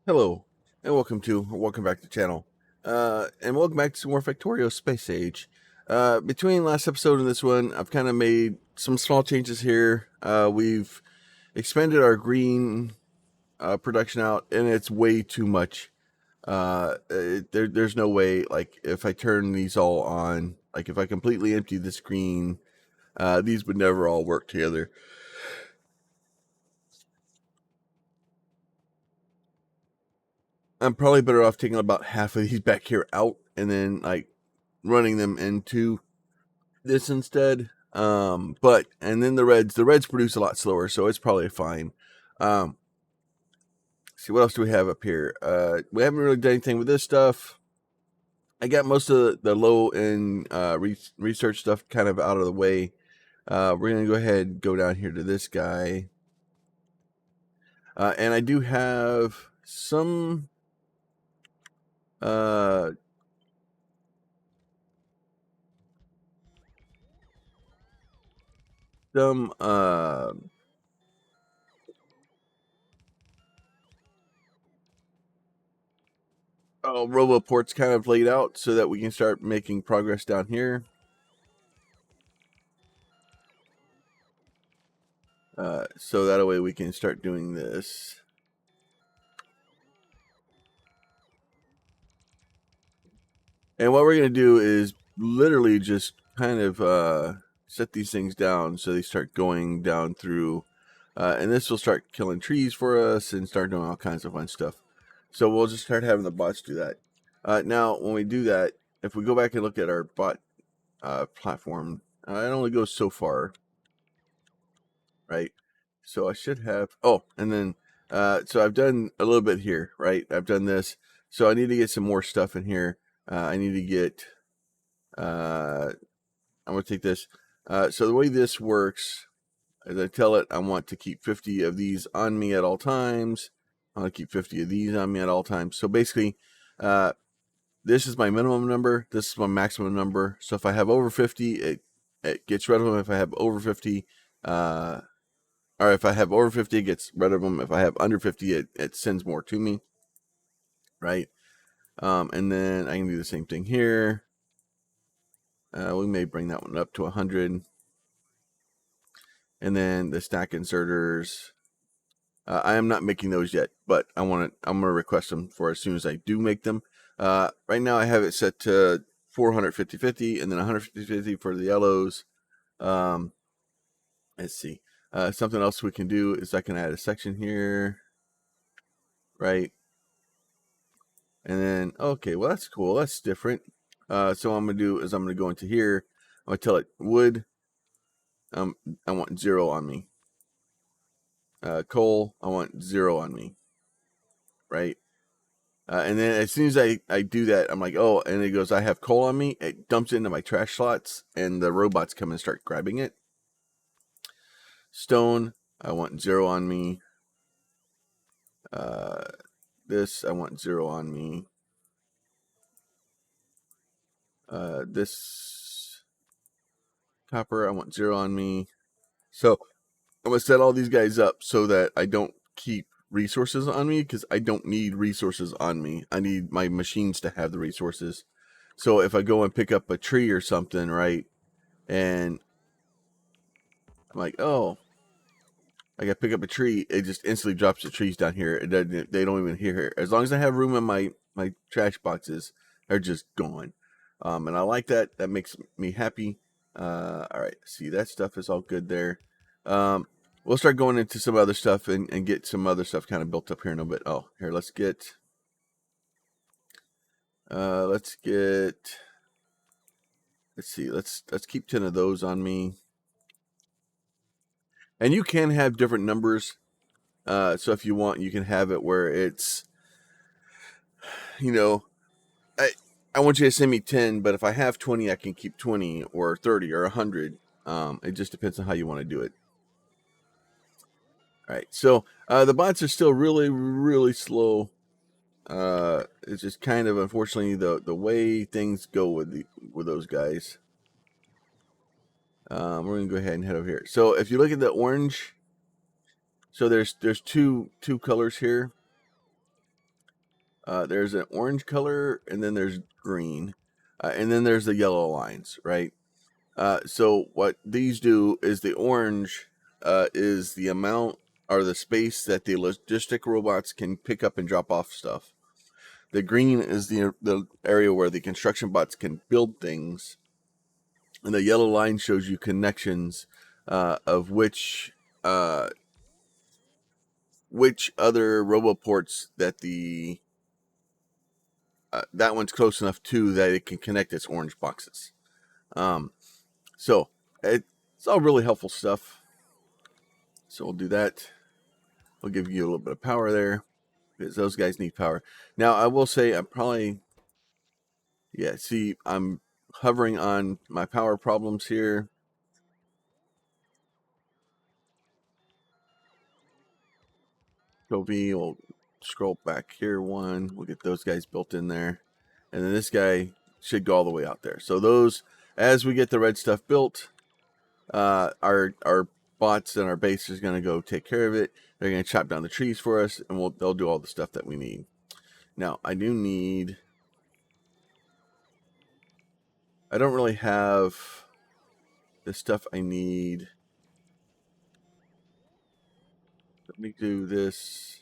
Hello, and welcome back to the channel, and welcome back to some more Factorio Space Age. Between last episode and this one, I've kind of made some small changes here. We've expanded our green production out, and it's way too much. There's no way, like, if I turn these all on, like if I completely empty this green, these would never all work together. I'm probably better off taking about half of these back here out and then like running them into this instead. But and then the reds produce a lot slower, so it's probably fine. See, what else do we have up here? We haven't really done anything with this stuff. I got most of the low end research stuff kind of out of the way. We're gonna go ahead and go down here to this guy, and I do have some uh some robo ports kind of laid out so that we can start making progress down here. So that way we can start doing this. And what we're going to do is literally just kind of set these things down so they start going down through. And this will start killing trees for us and start doing all kinds of fun stuff. So we'll just start having the bots do that. Now, when we do that, if we go back and look at our bot platform, it only goes so far, right? So I should have, and then, so I've done a little bit here, right? I've done this. So I need to get some more stuff in here. I need to get, I'm going to take this. So the way this works is I tell it I want to keep 50 of these on me at all times. I want to keep 50 of these on me at all times. So basically, this is my minimum number. This is my maximum number. So if I have over 50, it gets rid of them. If I have over 50, or if I have over 50, it gets rid of them. If I have under 50, it sends more to me, right? And then I can do the same thing here. We may bring that one up to 100. And then the stack inserters, I am not making those yet, but I'm gonna request them for as soon as I do make them. Right now I have it set to 450-50 and then 150-50 for the yellows. Let's see. Something else we can do is I can add a section here, right? And then, okay, well, that's cool. That's different. So what I'm going to do is I'm going to go into here. I'm going to tell it wood. I want 0 on me. Coal, I want 0 on me. Right? And then as soon as I do that, I'm like, oh, and it goes, I have coal on me. It dumps it into my trash slots, and the robots come and start grabbing it. Stone, I want 0 on me. This, I want 0 on me. This copper, I want 0 on me. So I'm going to set all these guys up so that I don't keep resources on me, because I don't need resources on me. I need my machines to have the resources. So if I go and pick up a tree or something, right, and I'm like, oh, I got to pick up a tree, it just instantly drops the trees down here. They don't even hear it. As long as I have room in my trash boxes, they're just gone. And I like that. That makes me happy. All right, see, that stuff is all good there. We'll start going into some other stuff and get some other stuff kind of built up here in a bit. Oh, here, let's get, let's see, let's keep 10 of those on me. And you can have different numbers. So if you want, you can have it where it's, you know, I want you to send me 10, but if I have 20, I can keep 20 or 30 or 100. It just depends on how you want to do it. All right, so the bots are still really, really slow. It's just kind of, unfortunately, the way things go with those guys. We're gonna go ahead and head over here. So if you look at the orange, so there's two colors here. There's an orange color, and then there's green, and then there's the yellow lines, right? So what these do is the orange is the amount or the space that the logistic robots can pick up and drop off stuff. The green is the area where the construction bots can build things, and the yellow line shows you connections of uh, which other roboports that the that one's close enough to that it can connect its orange boxes. Um, so it's all really helpful stuff. So we'll do that. We'll give you a little bit of power there because those guys need power. Now I will say I'm probably see I'm hovering on my power problems here. V, we'll scroll back here one. We'll get those guys built in there, and then this guy should go all the way out there. So those, as we get the red stuff built, our bots and our base is going to go take care of it. They're going to chop down the trees for us, and they'll do all the stuff that we need. Now I do need. I don't really have the stuff I need. Let me do this.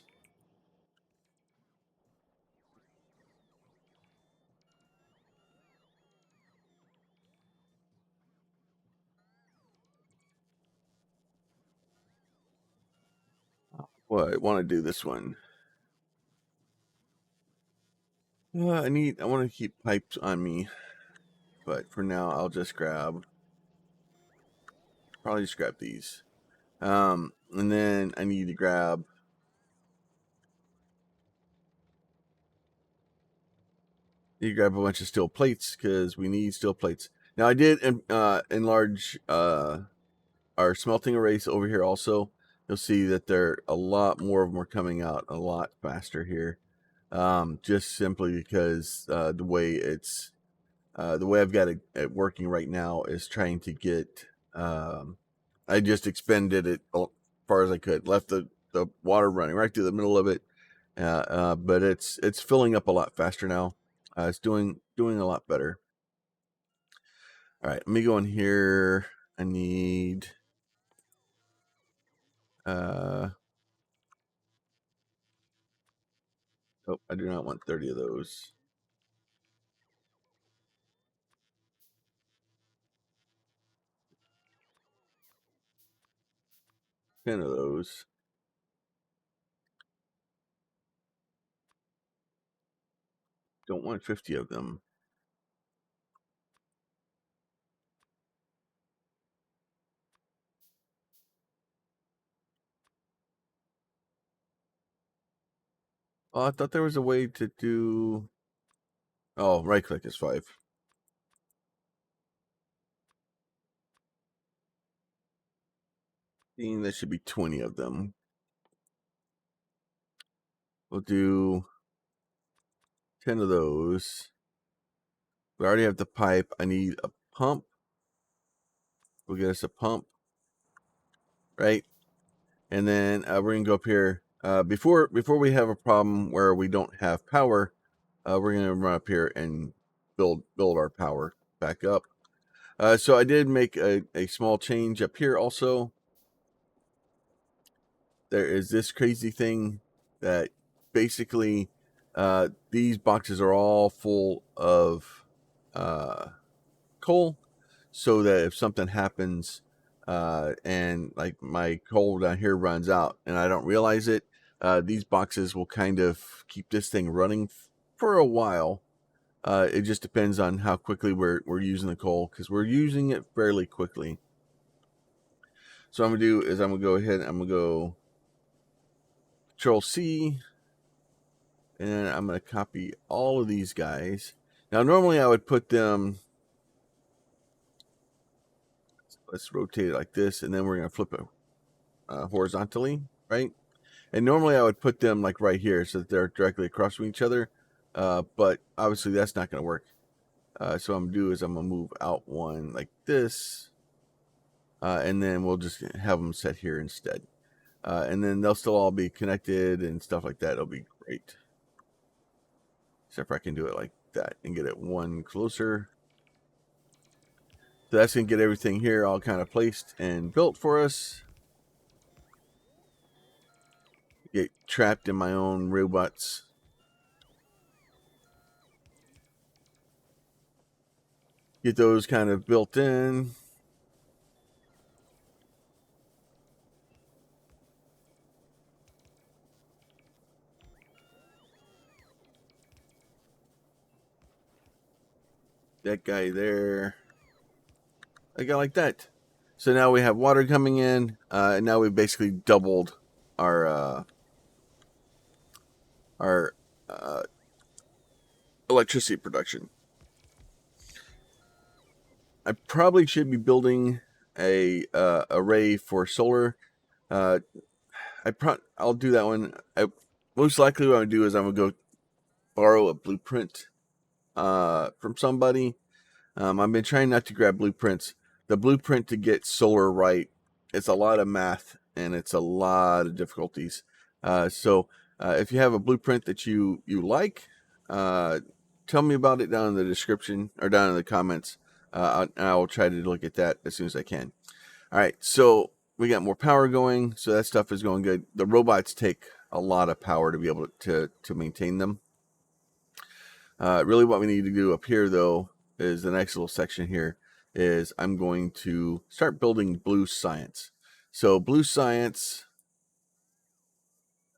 Well, I want to do this one. I want to keep pipes on me, but for now I'll just probably just grab these. And then I need to grab a bunch of steel plates because we need steel plates. Now I did enlarge our smelting arrays over here also. You'll see that there a lot more of them are coming out a lot faster here. Just simply because the way I've got it working right now is trying to get. I just expended it as far as I could. Left the water running right through the middle of it, but it's filling up a lot faster now. It's doing a lot better. All right, let me go in here. I need. Oh, I do not want 30 of those. 10 of those. Don't want 50 of them. Oh, I thought there was a way to do. Oh, right click is 5. There should be 20 of them. We'll do 10 of those. We already have the pipe. I need a pump. We'll get us a pump. Right? And then we're gonna go up here. Before we have a problem where we don't have power, we're gonna run up here and build our power back up. So I did make a small change up here also. There is this crazy thing that basically these boxes are all full of coal, so that if something happens and like my coal down here runs out and I don't realize it, these boxes will kind of keep this thing running for a while. It just depends on how quickly we're using the coal, because we're using it fairly quickly. So what I'm gonna do is I'm gonna go ahead and I'm gonna go Control C, and then I'm gonna copy all of these guys. Now normally I would put them. Let's rotate it like this, and then we're gonna flip it horizontally, right? And normally I would put them like right here so that they're directly across from each other, but obviously that's not going to work. So what I'm going to do is I'm going to move out one like this, and then we'll just have them set here instead. And then they'll still all be connected and stuff like that. It'll be great. Except for I can do it like that and get it one closer. So that's going to get everything here all kind of placed and built for us. Get trapped in my own robots. Get those kind of built in. That guy there. A guy like that. So now we have water coming in, and now we've basically doubled our uh, electricity production. I probably should be building a array for solar. I'll do that one. Most likely what I'm gonna do is I'm gonna go borrow a blueprint from somebody. I've been trying not to grab blueprints. The blueprint to get solar right, it's a lot of math and it's a lot of difficulties. So if you have a blueprint that you like, tell me about it down in the description or down in the comments. I'll try to look at that as soon as I can. All right, so we got more power going, so that stuff is going good. The robots take a lot of power to be able to maintain them. Really what we need to do up here, though, is the next little section here is I'm going to start building blue science. So blue science,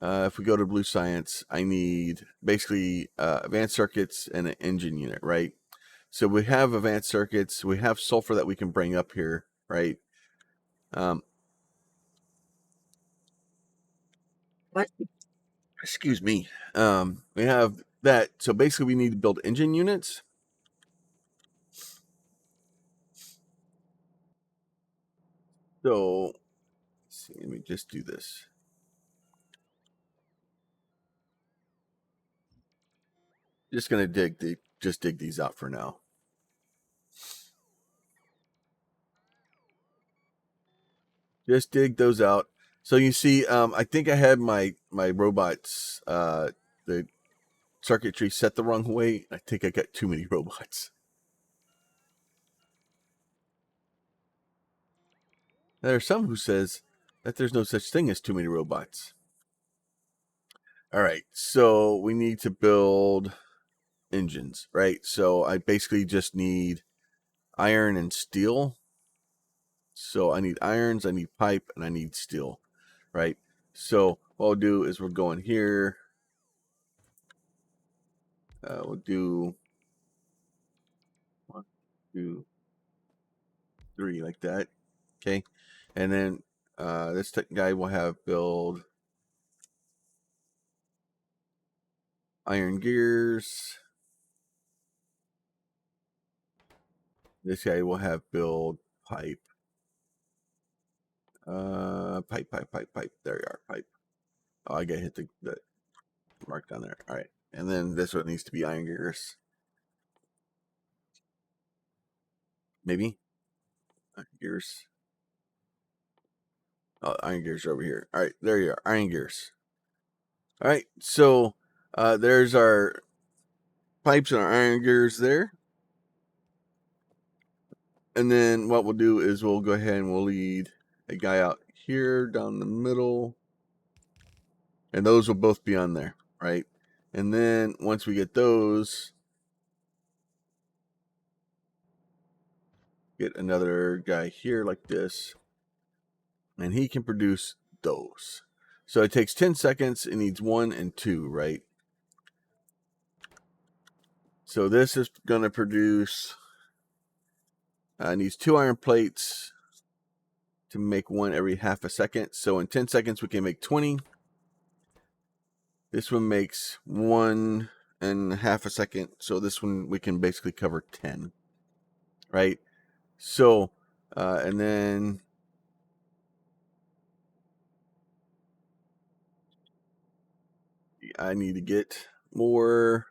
if we go to blue science, I need basically advanced circuits and an engine unit, right? So we have advanced circuits, we have sulfur that we can bring up here, right? Excuse me. We have that. So basically we need to build engine units. So let's see, let me just do this. Just gonna dig these out for now. Just dig those out. So you see, I think I had my robots, the circuitry set the wrong way. I think I got too many robots. There are some who says that there's no such thing as too many robots. All right, so we need to build engines, right? So I basically just need iron and steel. So I need irons, I need pipe, and I need steel, right? So what we'll do is we'll go in here. We'll do 1, 2, 3 like that. Okay, and then this guy will have build iron gears. This guy will have build pipe. Pipe. There you are, pipe. Oh, I gotta hit the mark down there. All right, and then this one needs to be iron gears. Maybe iron gears. Oh, iron gears are over here. All right, there you are, iron gears. All right, so there's our pipes and our iron gears there. And then what we'll do is we'll go ahead and we'll lead a guy out here down the middle. And those will both be on there, right? And then once we get those, get another guy here like this. And he can produce those. So it takes 10 seconds. It needs 1 and 2, right? So this is going to produce, needs 2 iron plates to make 1 every half a second. So in 10 seconds, we can make 20. This one makes 1 and half a second. So this one we can basically cover 10, right? So, and then I need to get more.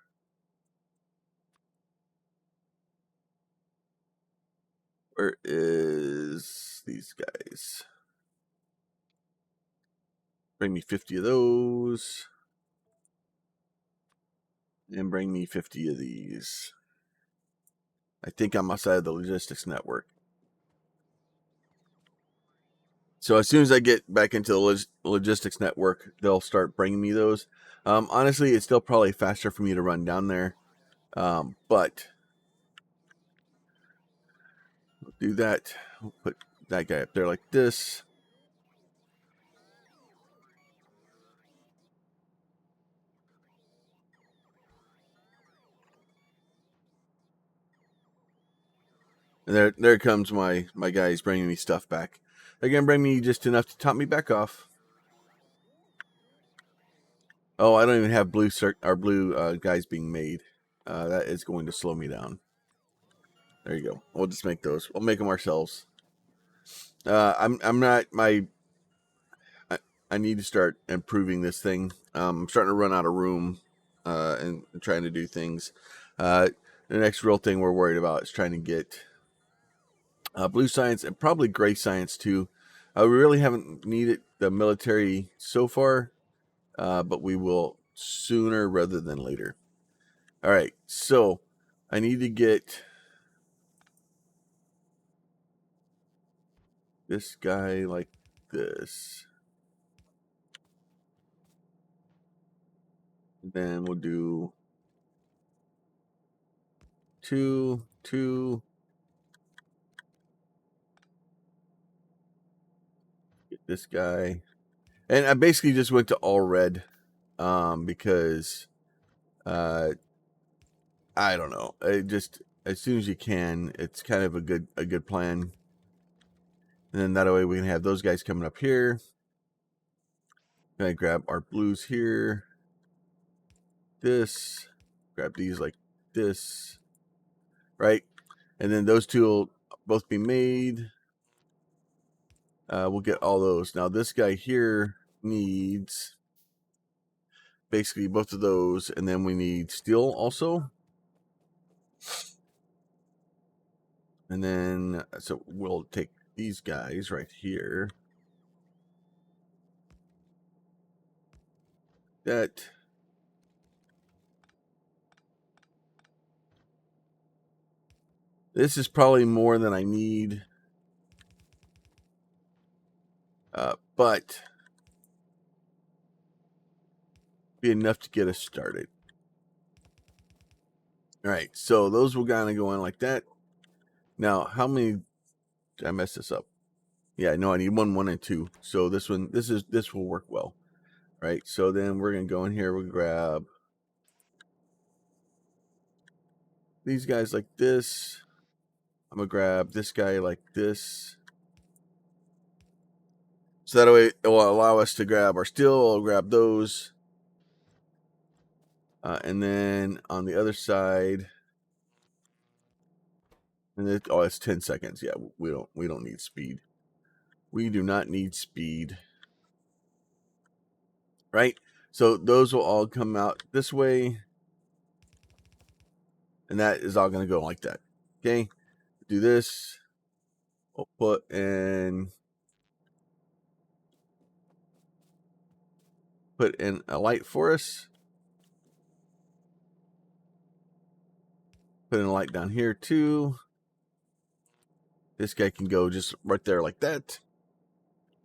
Where is these guys? Bring me 50 of those. and bring me 50 of these. I think I'm outside of the logistics network. So as soon as I get back into the logistics network, they'll start bringing me those. Honestly, it's still probably faster for me to run down there. But we'll do that. We'll put that guy up there like this. And there comes my guys bringing me stuff back. They're gonna bring me just enough to top me back off. Oh, I don't even have blue guys being made. That is going to slow me down. There you go. We'll just make those. We'll make them ourselves. I'm not my. I need to start improving this thing. I'm starting to run out of room, and trying to do things. The next real thing we're worried about is trying to get blue science and probably gray science too. We really haven't needed the military so far, but we will sooner rather than later. All right, so I need to get this guy like this. Then we'll do 2, 2. Get this guy. And I basically just went to all red because I don't know. Just as soon as you can, it's kind of a good plan. And then that way we can have those guys coming up here. Gonna grab our blues here. This. Grab these like this. Right? And then those two will both be made. We'll get all those. Now this guy here needs basically both of those, and then we need steel also. And then so we'll take these guys right here. That. This is probably more than I need. But be enough to get us started. All right, so those will kind of go in like that. Now, how many did I mess this up? Yeah, no, I need 1, 1, and 2. So this will work well. All right, so then we're gonna go in here. We'll grab these guys like this. I'm gonna grab this guy like this. So that way it will allow us to grab our steel. I'll grab those. And then on the other side, and it's 10 seconds. Yeah, we don't need speed. We do not need speed. Right? So those will all come out this way. And that is all going to go like that. Okay? Do this. We'll put in a light for us. Put in a light down here too. This guy can go just right there like that.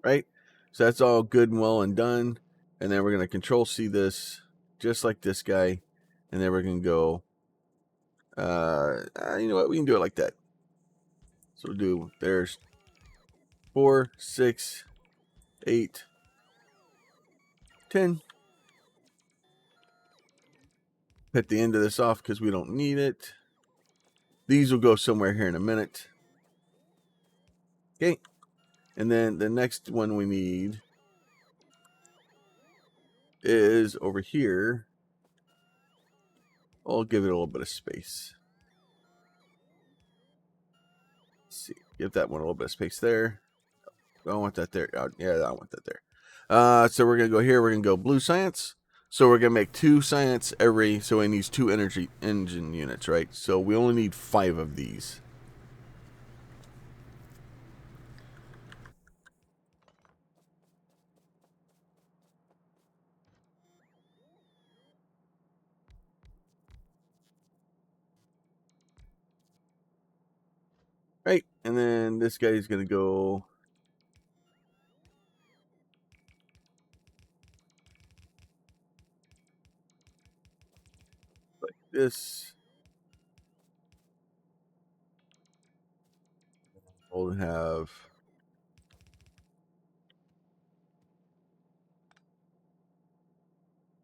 Right? So that's all good and well and done. And then we're going to Control C this just like this guy. And then we're going to go, you know what? We can do it like that. So there's 4, 6, 8, 10. Cut the end of this off because we don't need it. These will go somewhere here in a minute. Okay. And then the next one we need is over here. I'll give it a little bit of space. Let's see. Give that one a little bit of space there. I don't want that there. Yeah, I want that there. So we're going to go here. We're going to go blue science. So we're going to make 2 science every. So it needs 2 energy engine units, right? So we only need 5 of these. And then this guy is going to go like this. We'll have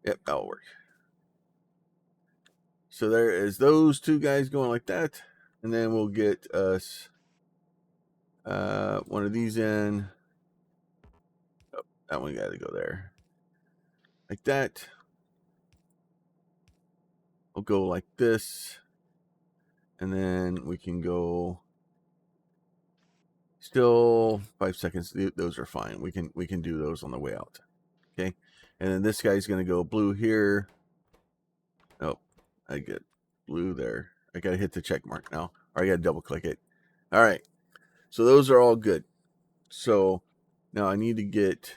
yep, that'll work. So there is those two guys going like that, and then we'll get us one of these in. Oh, that one got to go there, like that. We'll go like this, and then we can go. Still 5 seconds. Those are fine. We can do those on the way out. Okay, and then this guy's gonna go blue here. Oh, I get blue there. I gotta hit the check mark now, or I gotta double click it. All right, so those are all good. So now I need to get.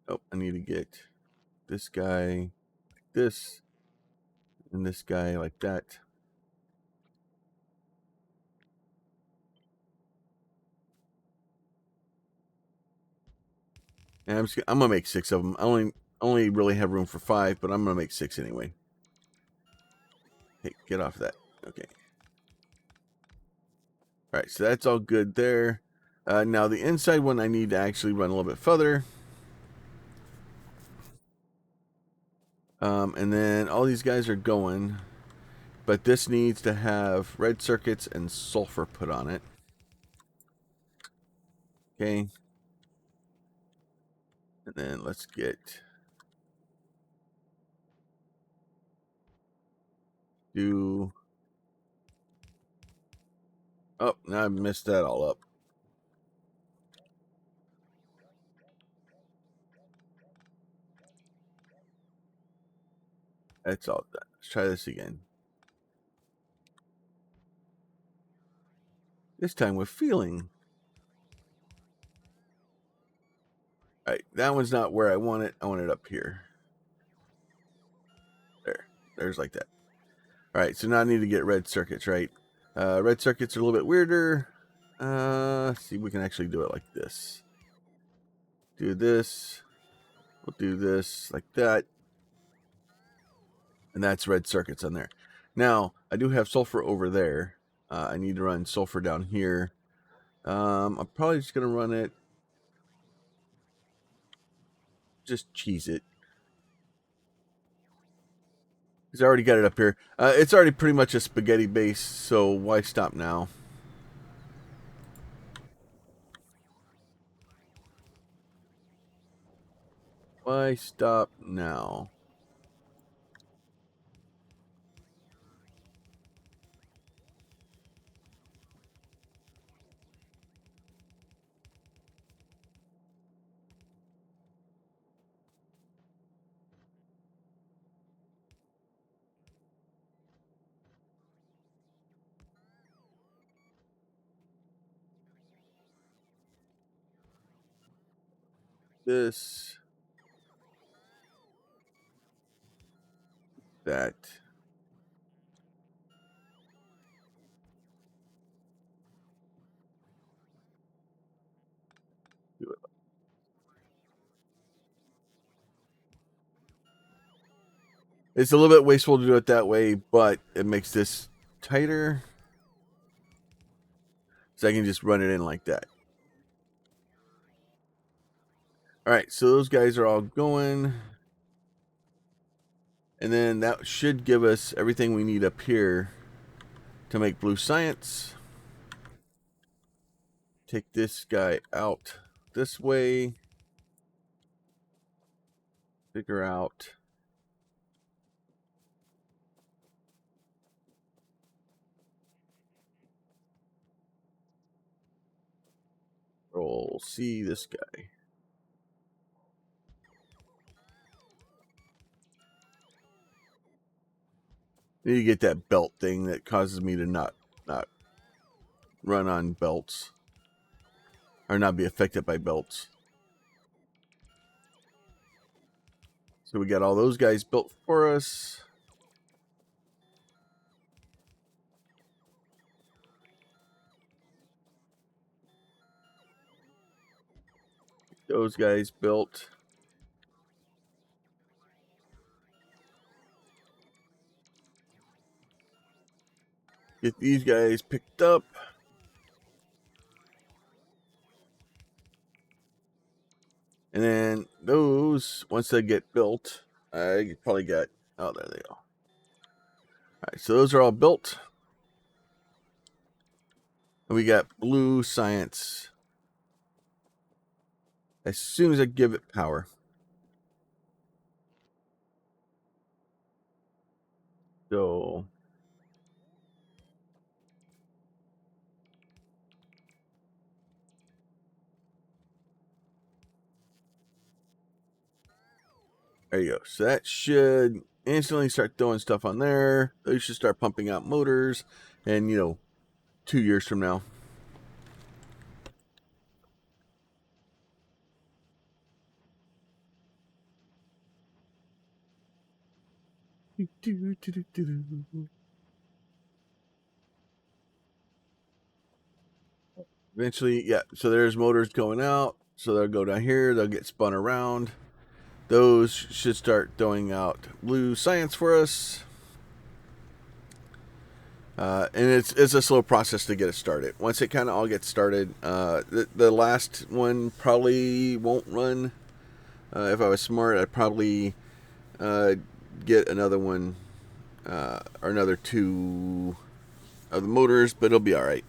Oh, I need to get this guy like this, and this guy like that. And I'm gonna make 6 of them. I only really have room for 5, but I'm gonna make 6 anyway. Hey, get off of that. Okay. All right, so that's all good there. Now the inside one I need to actually run a little bit further. And then all these guys are going, but this needs to have red circuits and sulfur put on it. Okay. And then let's do. Oh, now I messed that all up. That's all done. Let's try this again. This time with feeling. All right, that one's not where I want it. I want it up here. There's like that. All right, so now I need to get red circuits, right? Red circuits are a little bit weirder. See, we can actually do it like this. Do this. We'll do this like that. And that's red circuits on there. Now, I do have sulfur over there. I need to run sulfur down here. I'm probably just going to run it. Just cheese it. Because I already got it up here. It's already pretty much a spaghetti base, so why stop now? Why stop now? This. That. Do it. It's a little bit wasteful to do it that way, but it makes this tighter. So I can just run it in like that. All right, so those guys are all going. And then that should give us everything we need up here to make blue science. Take this guy out this way. Figure out. Control C this guy. Need to get that belt thing that causes me to not run on belts. Or not be affected by belts. So we got all those guys built for us. those guys built. Get these guys picked up. And then those, once they get built, I probably got, oh, there they go. All right, so those are all built. And we got blue science. As soon as I give it power. So there you go. So that should instantly start throwing stuff on there. They should start pumping out motors. And, 2 years from now. Eventually, yeah. So there's motors going out. So they'll go down here. They'll get spun around. Those should start throwing out blue science for us. And it's a slow process to get it started. Once it kind of all gets started, the last one probably won't run. If I was smart, I'd probably get another one or another 2 of the motors, but it'll be all right.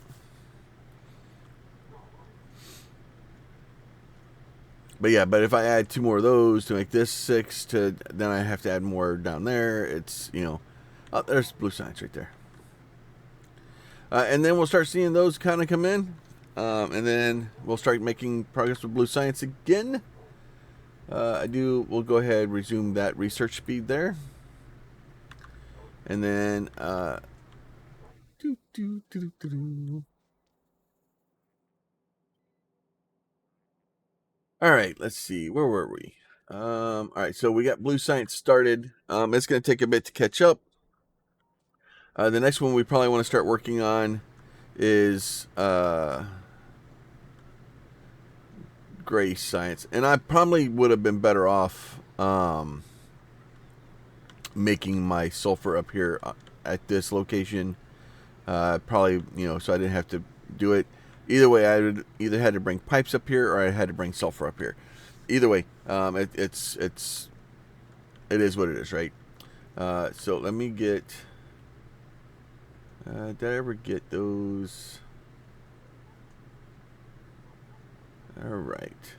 But yeah, but if I add 2 more of those to make this 6, then I have to add more down there. It's oh, there's blue science right there. And then we'll start seeing those kind of come in. And then we'll start making progress with blue science again. We'll go ahead and resume that research speed there. And then, all right, let's see. Where were we? All right, so we got blue science started. It's going to take a bit to catch up. The next one we probably want to start working on is gray science. And I probably would have been better off making my sulfur up here at this location. Probably, so I didn't have to do it. Either way, I would either had to bring pipes up here or I had to bring sulfur up here. Either way, it is what it is, right? So let me get. Did I ever get those? All right.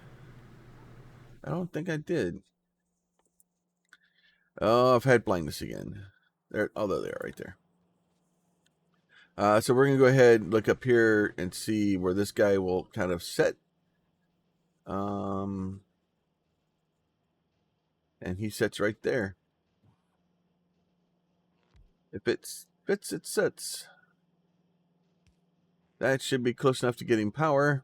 I don't think I did. Oh, I've had blindness again. There, although they are right there. So we're gonna go ahead and look up here and see where this guy will kind of set. And he sets right there. If it fits, it sets. That should be close enough to getting power.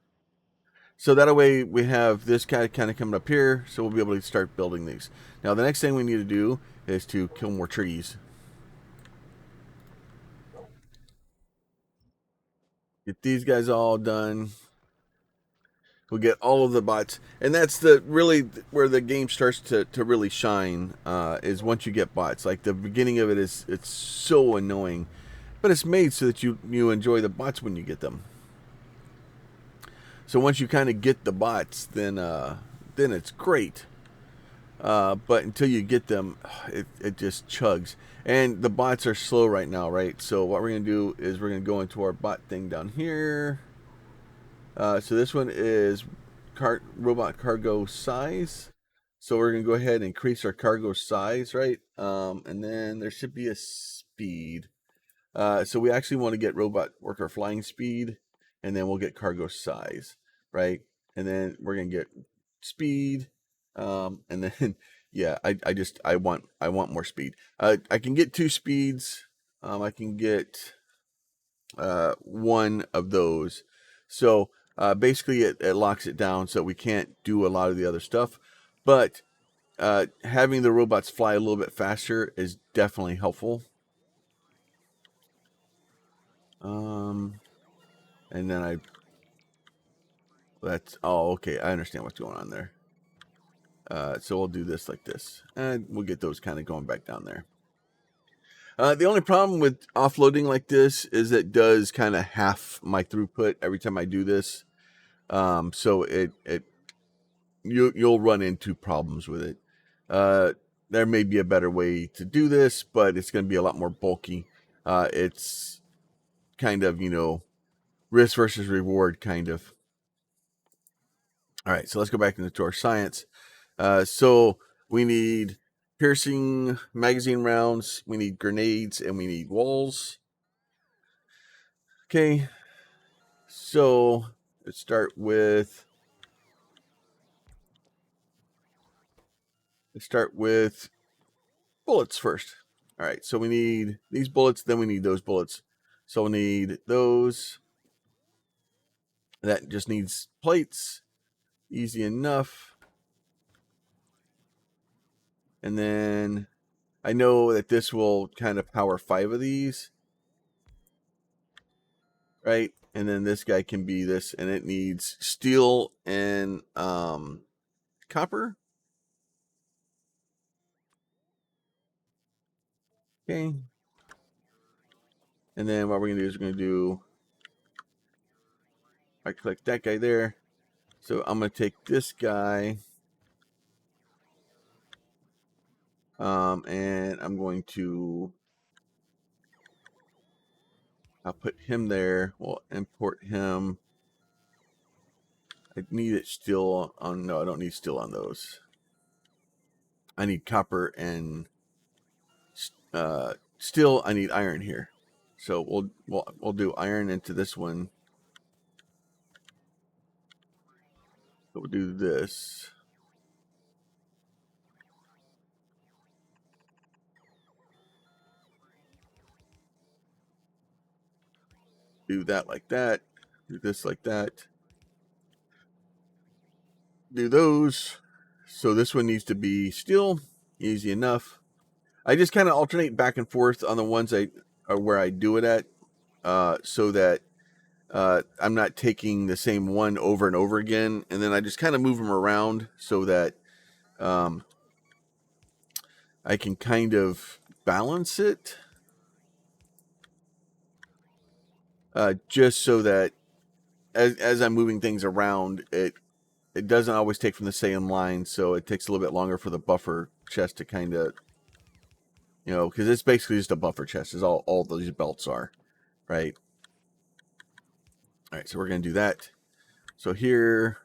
So that way we have this guy kind of coming up here, so we'll be able to start building these. Now the next thing we need to do is to kill more trees. Get these guys all done. We'll get all of the bots, and that's the really where the game starts to really shine. Is once you get bots. Like the beginning of it it's so annoying, but it's made so that you enjoy the bots when you get them. So once you kind of get the bots, then it's great. But until you get them, it just chugs. And the bots are slow right now, right? So what we're gonna do is we're gonna go into our bot thing down here. So this one is robot cargo size. So we're gonna go ahead and increase our cargo size, right? And then there should be a speed. So we actually want to get robot worker flying speed, and then we'll get cargo size, right? And then we're gonna get speed, and then yeah, I want more speed. I can get 2 speeds. I can get 1 of those. So basically, it locks it down so we can't do a lot of the other stuff. But having the robots fly a little bit faster is definitely helpful. And then That's, oh, okay. I understand what's going on there. So we'll do this like this, and we'll get those kind of going back down there. The only problem with offloading like this is it does kind of half my throughput every time I do this. So you'll run into problems with it. There may be a better way to do this, but it's going to be a lot more bulky. It's kind of, risk versus reward kind of. All right, so let's go back into our science. So we need piercing magazine rounds, we need grenades, and we need walls. Okay, so let's start with bullets first. All right, so we need these bullets, then we need those bullets. So we need those. That just needs plates. Easy enough. And then I know that this will kind of power 5 of these. Right? And then this guy can be this, and it needs steel and copper. Okay. And then what we're going to do is we're going to do, I click that guy there. So I'm going to take this guy, and I'm going to, I'll put him there. We'll import him. I need it still on, no, I don't need steel on those. I need copper and steel. I need iron here. So we'll do iron into this one. So we'll do this. Do that like that. Do this like that. Do those. So this one needs to be steel. Easy enough. I just kind of alternate back and forth on the ones where I do it at, so that I'm not taking the same one over and over again, and then I just kind of move them around so that I can kind of balance it, just so that as I'm moving things around, it doesn't always take from the same line, so it takes a little bit longer for the buffer chest to kind of, because it's basically just a buffer chest is all these belts are, right? All right, so we're going to do that. So here,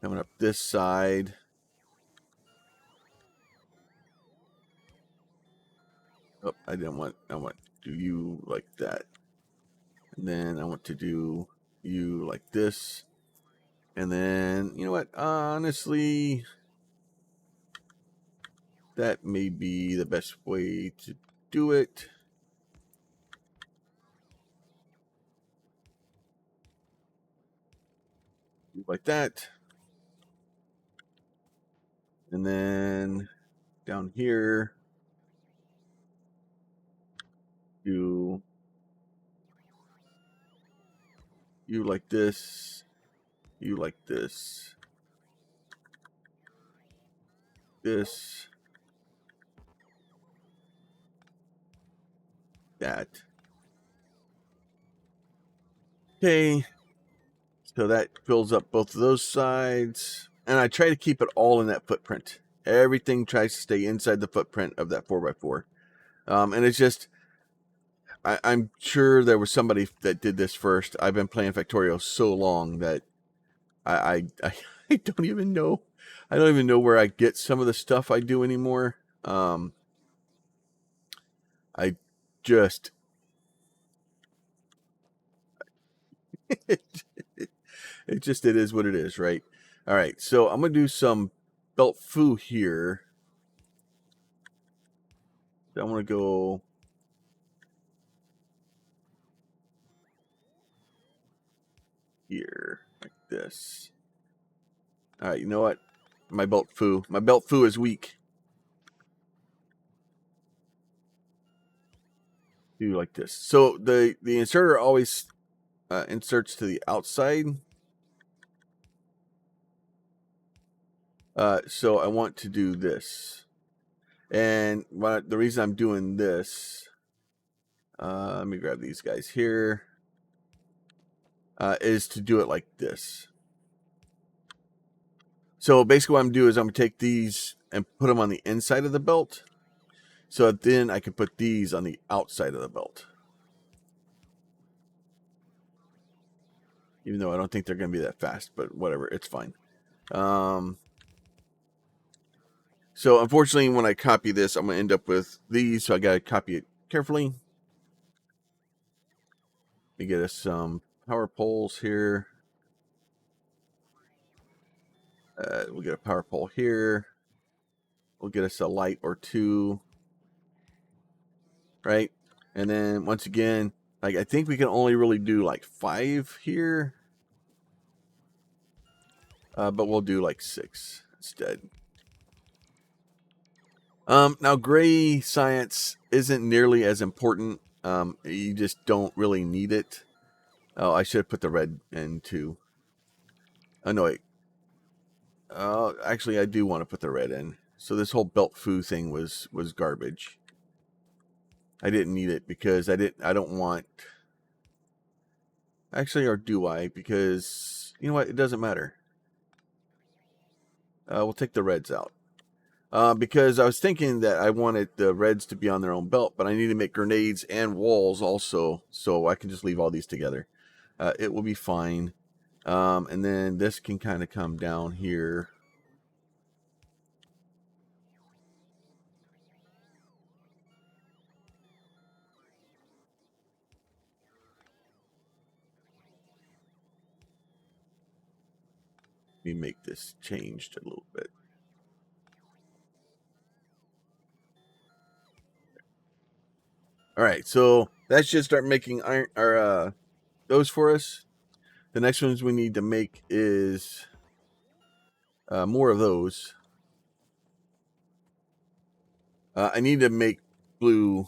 coming up this side, oh, I want to do you like that. And then I want to do you like this. And then, you know what? Honestly, that may be the best way to do it. Like that. And then down here, do you like this, you like this, this, that. Okay, so that fills up both of those sides. And I try to keep it all in that footprint. Everything tries to stay inside the footprint of that 4x4. And it's just, I'm sure there was somebody that did this first. I've been playing Factorio so long that I I don't even know. I don't even know where I get some of the stuff I do anymore. I just it it is what it is, right? All right, so I'm gonna do some belt foo here. I want to go here like this. All right, you know what? My belt foo is weak. Do like this. So the inserter always inserts to the outside. So I want to do this. And the reason I'm doing this, let me grab these guys here, is to do it like this. So basically what I'm doing is I'm going to take these and put them on the inside of the belt. So then I can put these on the outside of the belt. Even though I don't think they're going to be that fast, but whatever, it's fine. So unfortunately, when I copy this, I'm going to end up with these. So I got to copy it carefully. Let me get us some power poles here. We'll get a power pole here. We'll get us a light or two. Right? And then once again, like I think we can only really do like 5 here. But we'll do like 6 instead. Now gray science isn't nearly as important. You just don't really need it. Oh, I should have put the red in too. Oh no, wait. Actually, I do want to put the red in. So this whole belt foo thing was garbage. I didn't need it because I don't want. Actually, or do I? Because you know what? It doesn't matter. We'll take the reds out. Because I was thinking that I wanted the reds to be on their own belt, but I need to make grenades and walls also, so I can just leave all these together. It will be fine. And then this can kind of come down here. Let me make this changed a little bit. All right, so that should start making iron or those for us. The next ones we need to make is more of those. I need to make blue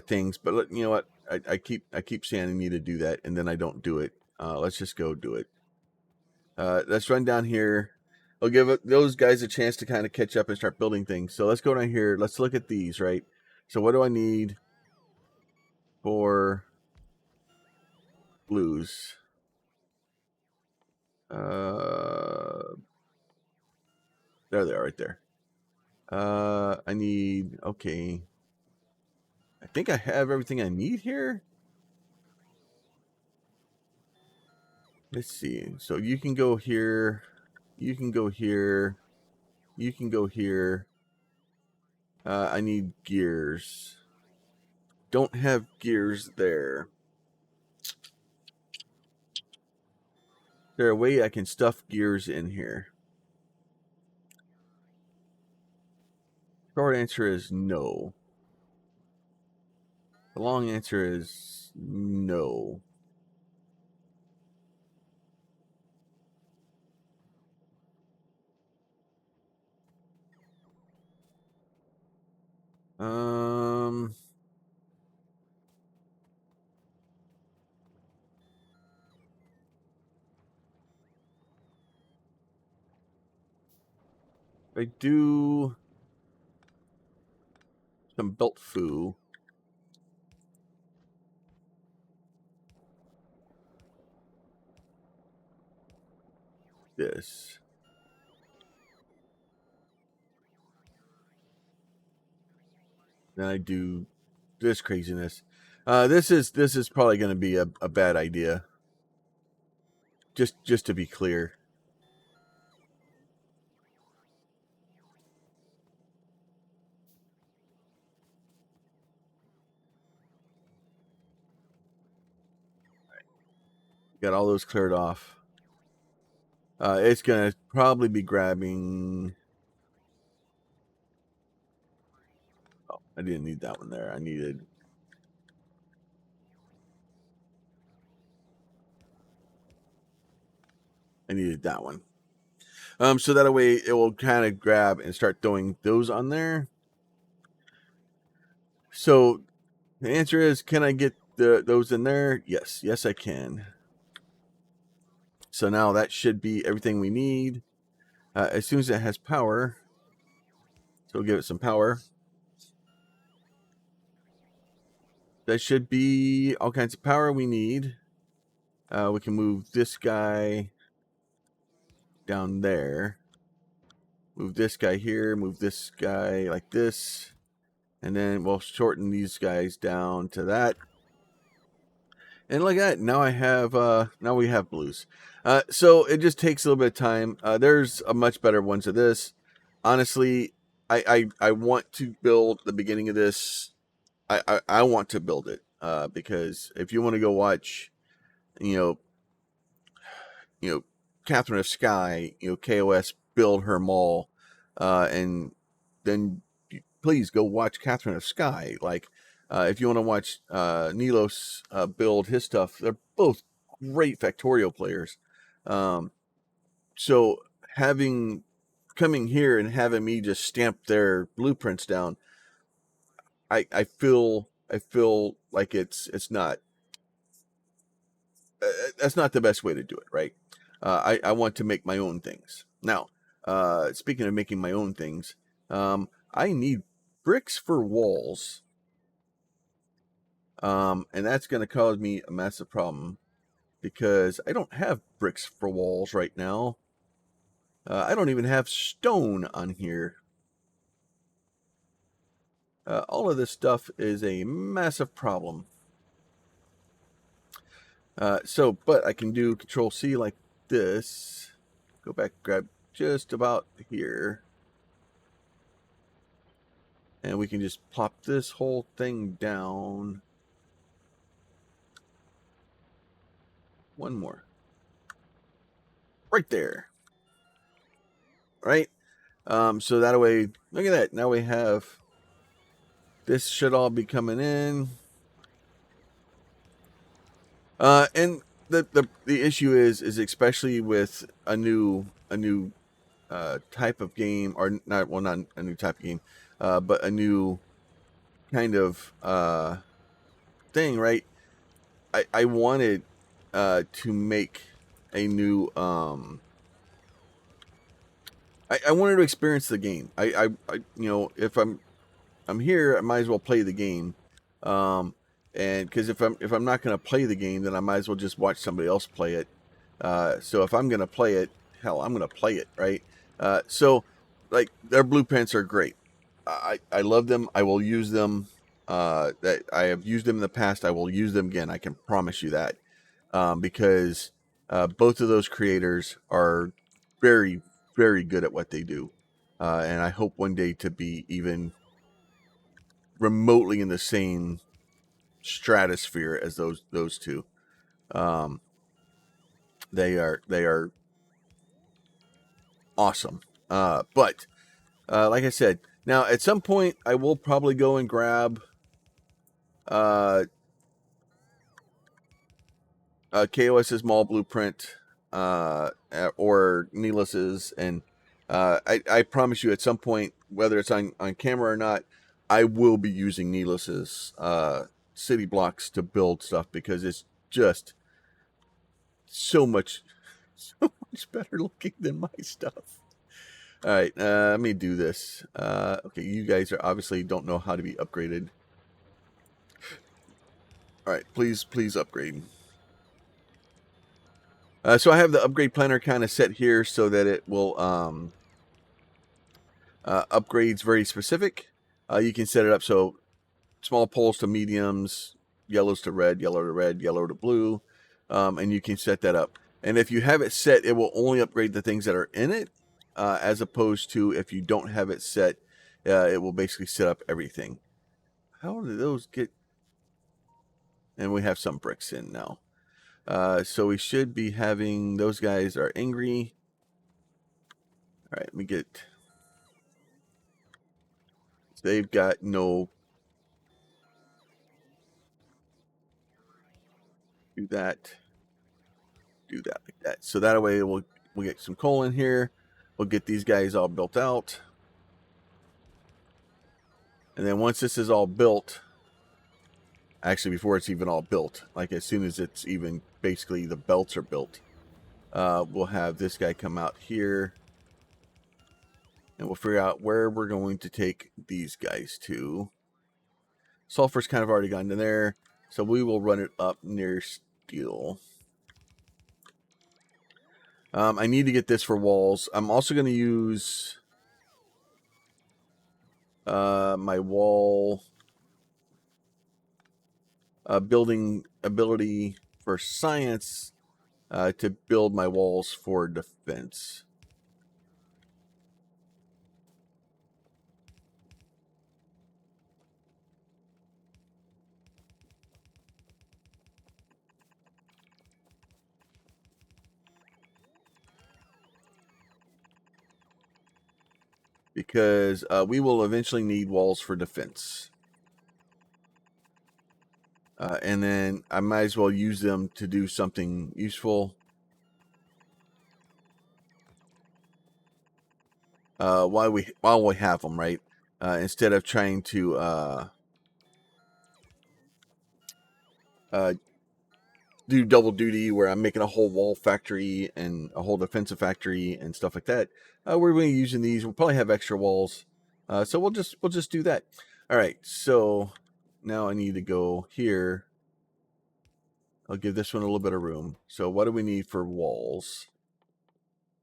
things, but you know what? I keep saying I need to do that, and then I don't do it. Let's just go do it. Let's run down here. I'll give those guys a chance to kind of catch up and start building things. So let's go down here. Let's look at these, right? So what do I need for blues? There they are right there. I need, okay. I think I have everything I need here. Let's see. So you can go here. You can go here. You can go here. I need gears. Don't have gears there. Is there a way I can stuff gears in here? Short answer is no. The long answer is no. I do some belt foo. This. Then I do this craziness. This is probably going to be a bad idea. Just to be clear. Got all those cleared off. It's going to probably be grabbing. Oh, I didn't need that one there. I needed that one. So that way it will kind of grab and start throwing those on there. So the answer is, can I get those in there? Yes, I can. So now that should be everything we need. As soon as it has power, so we'll give it some power. That should be all kinds of power we need. We can move this guy down there. Move this guy here, move this guy like this. And then we'll shorten these guys down to that. And like that, now we have blues. So it just takes a little bit of time. There's a much better one to this. Honestly, I want to build the beginning of this. I want to build it because if you want to go watch, you know, Catherine of Sky, KOS build her mall, and then please go watch Catherine of Sky. Like, if you want to watch Nilos build his stuff, they're both great Factorio players. So coming here and having me just stamp their blueprints down, I feel like it's not that's not the best way to do it, right? I want to make my own things. Now, speaking of making my own things, I need bricks for walls. And that's going to cause me a massive problem because I don't have bricks for walls right now. I don't even have stone on here. All of this stuff is a massive problem. But I can do Control C like this. Go back, grab just about here. And we can just plop this whole thing down. One more. Right there. Right? So that way, look at that. Now we have, this should all be coming in. And the issue is especially with a new type of game, or not a new type of game, but a new kind of thing, right? I wanted to make a new I wanted to experience the game. I if I'm here, I might as well play the game. And because if I'm not going to play the game, then I might as well just watch somebody else play it. So if I'm going to play it, hell, I'm going to play it, right? So like their blueprints are great. I love them. I will use them. That I have used them in the past. I will use them again. I can promise you that. Because both of those creators are very, very good at what they do. And I hope one day to be even remotely in the same stratosphere as those two. They are awesome. But like I said, now at some point I will probably go and grab KOS's mall blueprint or Neelis's, and I promise you at some point, whether it's on camera or not, I will be using Neelis's city blocks to build stuff because it's just so much better looking than my stuff. All right, let me do this. Okay, you guys are obviously don't know how to be upgraded. All right, please upgrade. So I have the upgrade planner kind of set here so that it will upgrades very specific. You can set it up so small poles to mediums, yellows to red, yellow to red, yellow to blue, and you can set that up. And if you have it set, it will only upgrade the things that are in it, as opposed to if you don't have it set, it will basically set up everything. How do those get? And we have some bricks in now. So we should be having, those guys are angry. All right, let me get, they've got no, do that like that. So that way we'll get some coal in here. We'll get these guys all built out. And then once this is all built, actually before it's even all built, like as soon as it's even basically the belts are built, we'll have this guy come out here. And we'll figure out where we're going to take these guys to. Sulfur's kind of already gone to there. So we will run it up near steel. I need to get this for walls. I'm also going to use my wall building ability for science to build my walls for defense. Because we will eventually need walls for defense. And then I might as well use them to do something useful. While we have them, right? Instead of trying to do double duty where I'm making a whole wall factory and a whole defensive factory and stuff like that. We're going to be using these. We'll probably have extra walls. So we'll just do that. All right. So now I need to go here. I'll give this one a little bit of room. So what do we need for walls?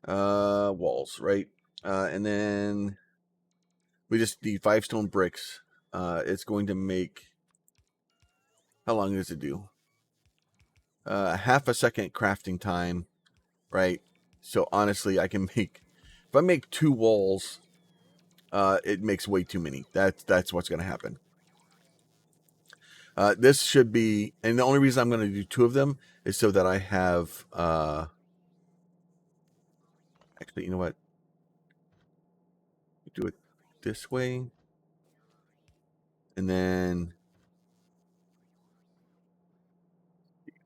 Walls, right? And then we just need 5 stone bricks. It's going to make, how long does it do? Half a second crafting time, right? So honestly, I can make, if I make 2 walls, it makes way too many. That's what's going to happen. This should be, and the only reason I'm going to do 2 of them is so that I have, actually, you know what? Do it this way. And then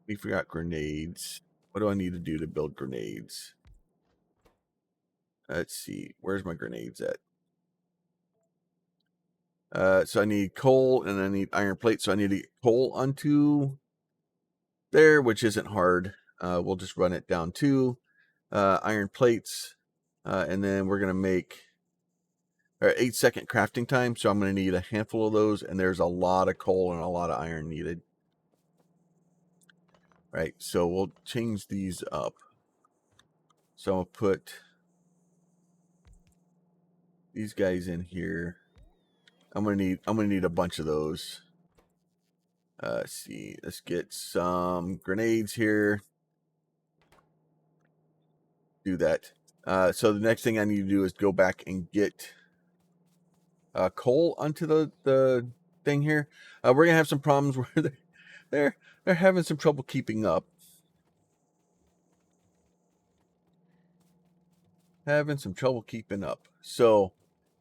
we forgot grenades. What do I need to do to build grenades? Let's see. Where's my grenades at? So I need coal and I need iron plate. So I need to get coal onto there, which isn't hard. We'll just run it down to iron plates. And then we're going to make 8-second crafting time. So I'm going to need a handful of those. And there's a lot of coal and a lot of iron needed. Right. So we'll change these up. So I'll put these guys in here. I'm gonna need a bunch of those. Let's see. Let's get some grenades here. Do that. So the next thing I need to do is go back and get coal onto the thing here. We're gonna have some problems where they're having some trouble keeping up. Having some trouble keeping up. So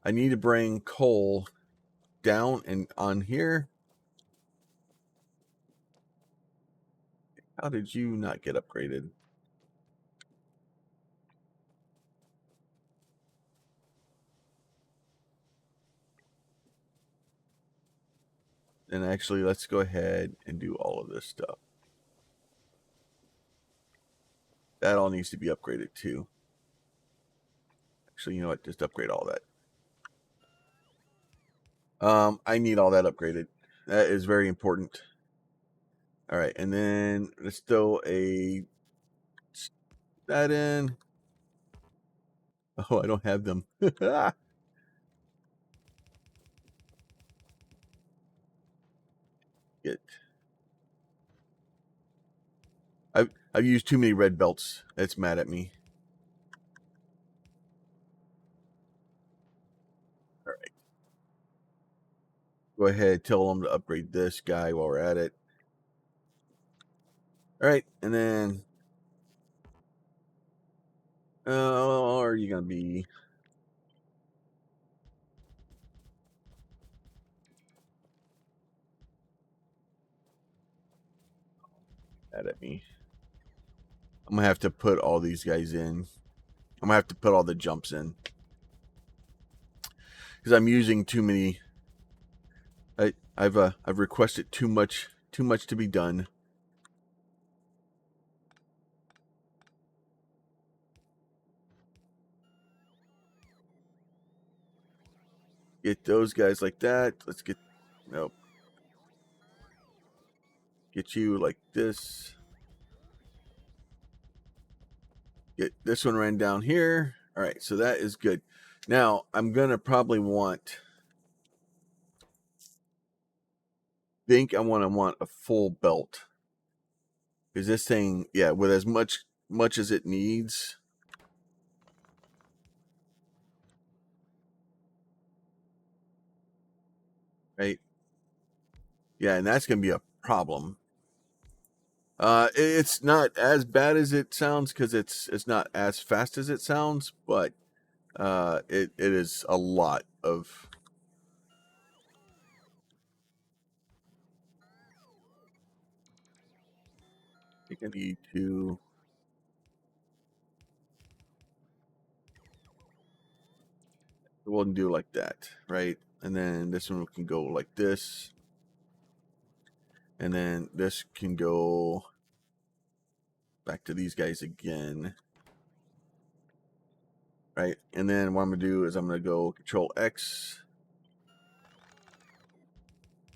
I need to bring coal down and on here. How did you not get upgraded? And actually, let's go ahead and do all of this stuff. That all needs to be upgraded too. Actually, you know what? Just upgrade all that. I need all that upgraded. That is very important. All right, and then let's throw that in. Oh, I don't have them. Get. I've used too many red belts. It's mad at me. All right. Go ahead, tell them to upgrade this guy while we're at it. All right, and then are you gonna be? Mad at me. I'm gonna have to put all these guys in. I'm gonna have to put all the jumps in because I'm using too many. I've requested too much to be done. Get those guys like that. Let's get, nope. Get you like this. Get this one ran down here. All right, so that is good. Now I'm gonna probably I want a full belt. Is this thing, yeah, with as much as it needs. Right? Yeah, and that's gonna be a problem. It's not as bad as it sounds because it's not as fast as it sounds, but it is a lot of. I think I need to. We'll do like that, right? And then this one can go like this, and then this can go back to these guys again, right? And then what I'm gonna do is I'm gonna go Control X.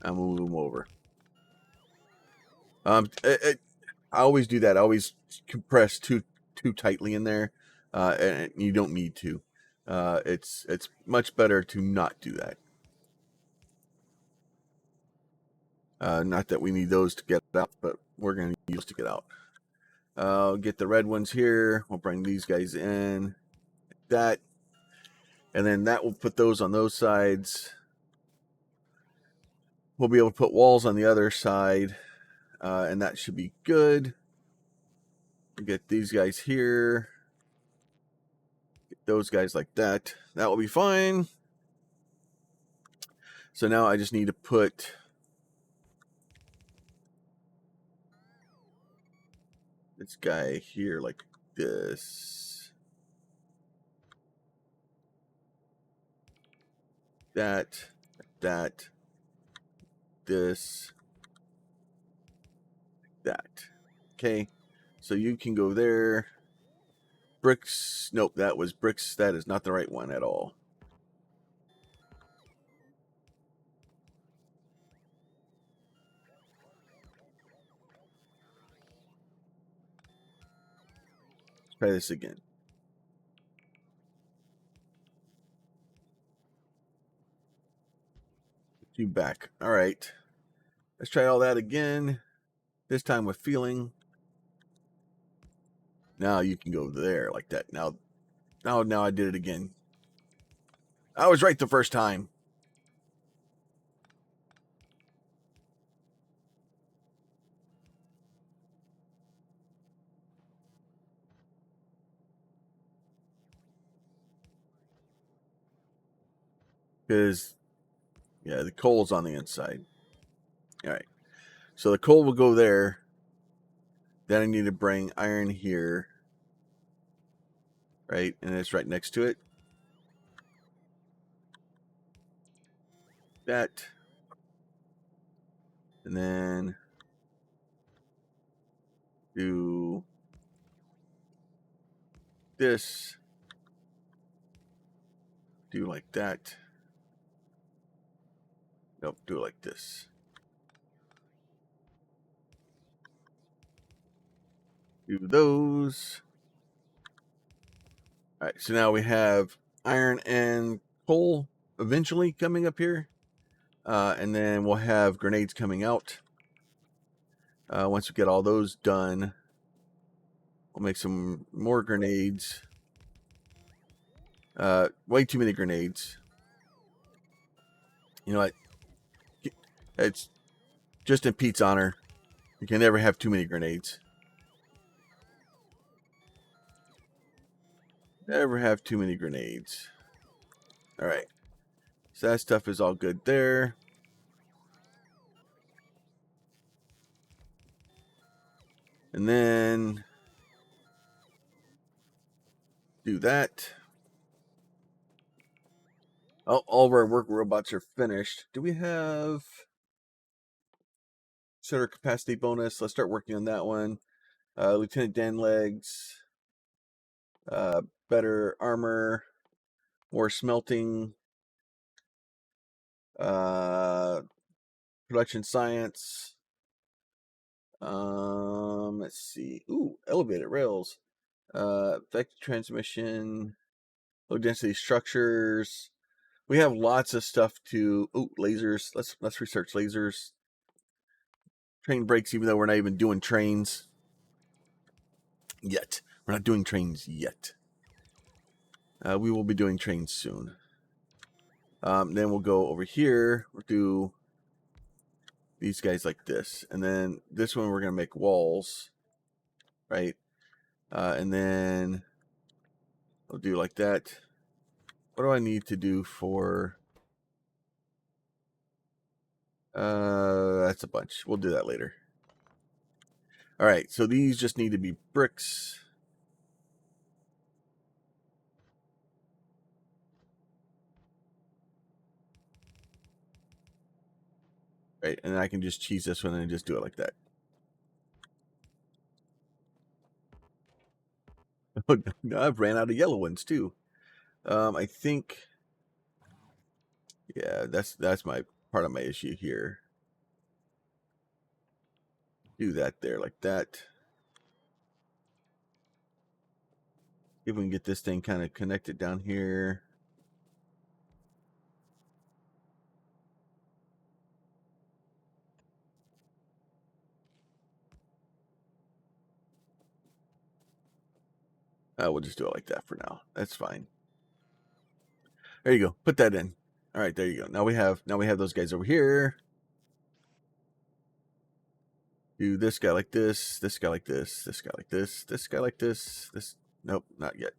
I'm gonna move them over. I always do that. I always compress too tightly in there, and you don't need to. It's much better to not do that. Not that we need those to get out, but we're gonna need those to get out. Get the red ones here. We'll bring these guys in, like that, and then that will put those on those sides. We'll be able to put walls on the other side, and that should be good. We'll get these guys here. Get those guys like that. That will be fine. So now I just need to put this guy here like this. That. This. That. Okay. So you can go there. Bricks. Nope, that was bricks. That is not the right one at all. Let's try this again. Put you back. All right. Let's try all that again. This time with feeling. Now you can go there like that. Now I did it again. I was right the first time. Because, yeah, the coal's on the inside. All right. So the coal will go there. Then I need to bring iron here. Right? And it's right next to it. That. And then do this. Do like that. Nope, do it like this. Do those. All right, so now we have iron and coal eventually coming up here. And then we'll have grenades coming out. Once we get all those done, we'll make some more grenades. Way too many grenades. You know what? It's just in Pete's honor. You can never have too many grenades. Never have too many grenades. All right. So that stuff is all good there. And then do that. Oh, all of our work robots are finished. Do we have center capacity bonus? Let's start working on that one. Lieutenant Dan legs. Better armor. More smelting. Production science. Let's see. Ooh, elevated rails. Vector transmission. Low density structures. We have lots of stuff to. Ooh, lasers. Let's research lasers. Train brakes, even though we're not even doing trains yet. We're not doing trains yet. We will be doing trains soon. Then we'll go over here. We'll do these guys like this, and then this one we're gonna make walls, right? And then we'll do like that. What do I need to do for? That's a bunch. We'll do that later. All right, so these just need to be bricks. Right, and I can just cheese this one and just do it like that. No, I've ran out of yellow ones too. I think, yeah, that's my part of my issue here. Do that there like that. See if we can get this thing kind of connected down here. We'll just do it like that for now. That's fine. There you go. Put that in. All right, there you go. Now we have those guys over here. Do this guy like this guy like this guy like this guy like this. Nope, not yet.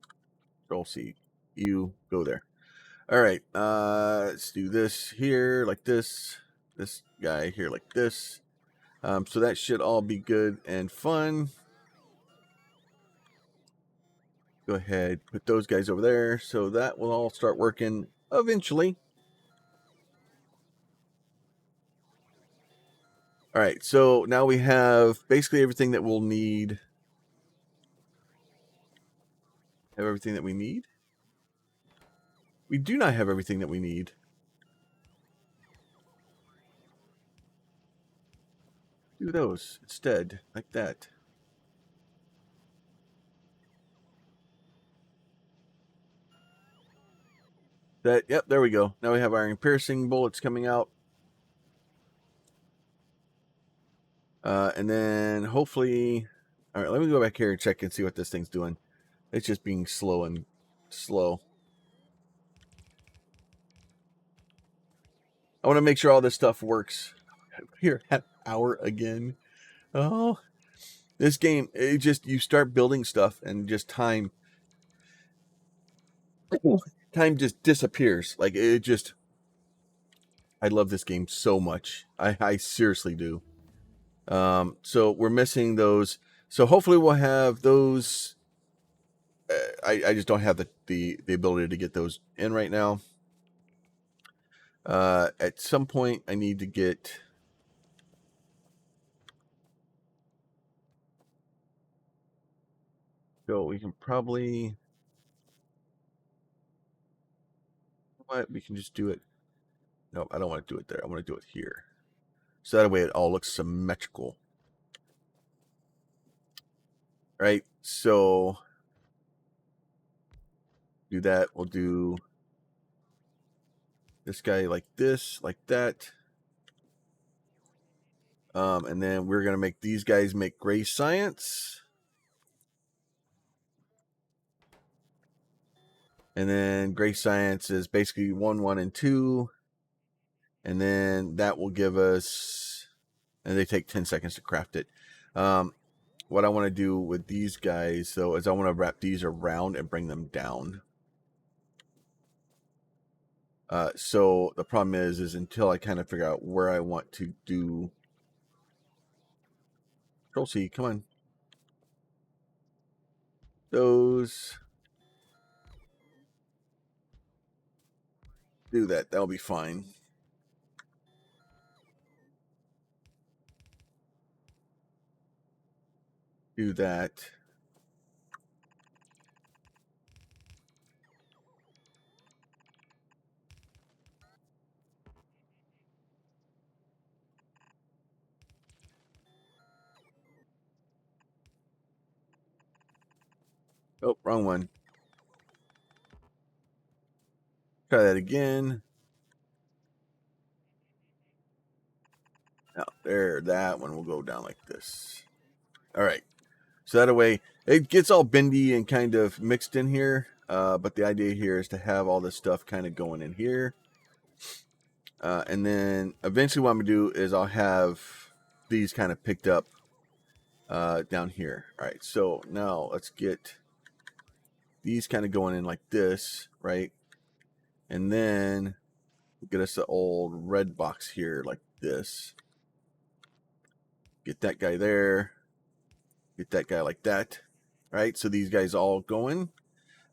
Control C. You go there. All right. Let's do this here like this. This guy here like this. So that should all be good and fun. Go ahead, put those guys over there. So that will all start working eventually. All right, so now we have basically everything that we'll need. Have everything that we need? We do not have everything that we need. Do those instead, like that. Yep, there we go. Now we have iron piercing bullets coming out. And then hopefully, all right, let me go back here and check and see what this thing's doing. It's just being slow and slow. I want to make sure all this stuff works. Here, an hour again. Oh, this game, you start building stuff and just time just disappears. Like I love this game so much. I seriously do. So we're missing those. So hopefully we'll have those. I just don't have the ability to get those in right now. At some point I need to get. So we can probably. What? We can just do it. No, I don't want to do it there. I want to do it here. So that way it all looks symmetrical. Right? So do that. We'll do this guy like this, like that. And then we're going to make these guys make gray science. And then gray science is basically 1, 1, and 2. And then that will give us, and they take 10 seconds to craft it. What I want to do with these guys, though, is I want to wrap these around and bring them down. So the problem is until I kind of figure out where I want to do. Control C, come on. Those. Do that. That'll be fine. Do that. Oh, wrong one. Try that again. Now, there, that one will go down like this. All right. So that way, it gets all bendy and kind of mixed in here. But the idea here is to have all this stuff kind of going in here. And then eventually what I'm going to do is I'll have these kind of picked up down here. All right. So now let's get these kind of going in like this, right? And then get us the old red box here like this. Get that guy there. Get that guy like that. Right? So these guys all going.